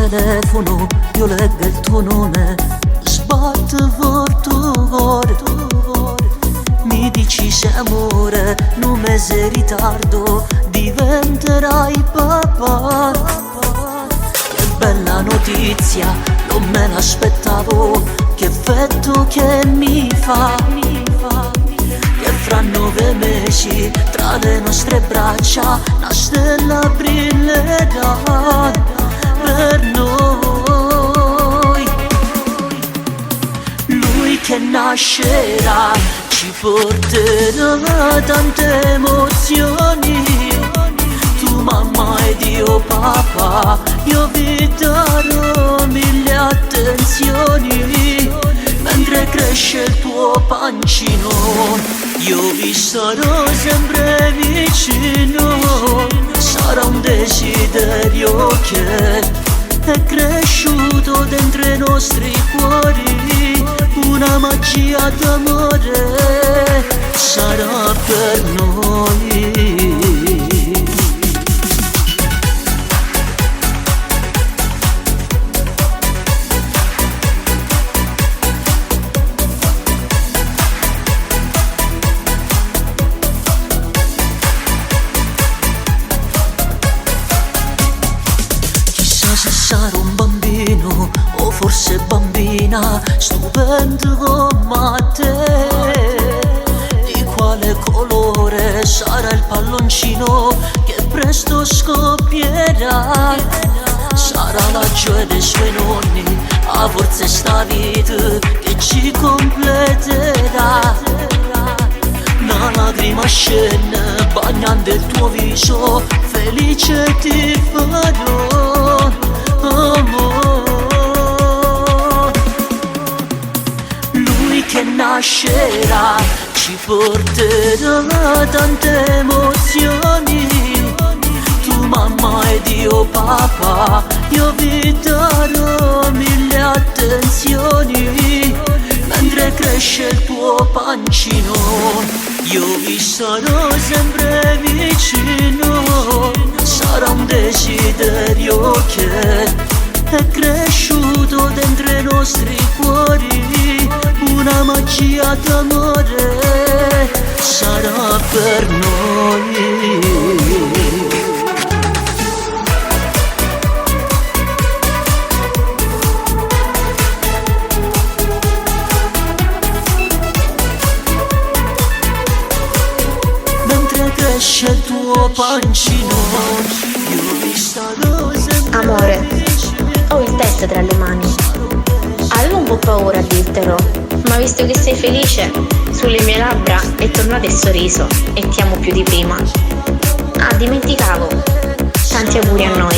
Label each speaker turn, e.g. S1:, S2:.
S1: telefono, io leggo il tuo nome, sbatte forte cuore. Mi dici se amore, in un mese in ritardo diventerai papà. Che bella notizia, non me l'aspettavo, che effetto che mi fa. Che fra 9 mesi, tra le nostre braccia, una stella brillerà per noi. Lui che nascerà ci porterà tante emozioni. Tu mamma ed io papà, io vi darò 1000 attenzioni. Mentre cresce il tuo pancino, io vi sarò sempre vicino. Sarà un desiderio che è cresciuto dentro i nostri cuori, una magia d'amore sarà per noi. Se sarò un bambino o forse bambina, stupendo come te. Di quale colore sarà il palloncino che presto scoppierà? Sarà la gioia dei suoi nonni, a forza sta vita che ci completerà. Una lacrima scende bagnando il tuo viso, felice ti farò, amor. Lui che nascerà ci porterà tante emozioni. Tu mamma ed io papà, io vi darò 1000 attenzioni. Mentre cresce il tuo pancino, io vi sarò sempre vicino. Sarà un desiderio che è cresciuto dentro i nostri cuori, una magia d'amore sarà per noi. Cresce il tuo pancino, io vi starò sempre.
S2: Amore, ho il test tra le mani. Avevo un po' paura a dirtelo, ma visto che sei felice, sulle mie labbra è tornato il sorriso e ti amo più di prima. Ah, dimenticavo. Tanti auguri a noi.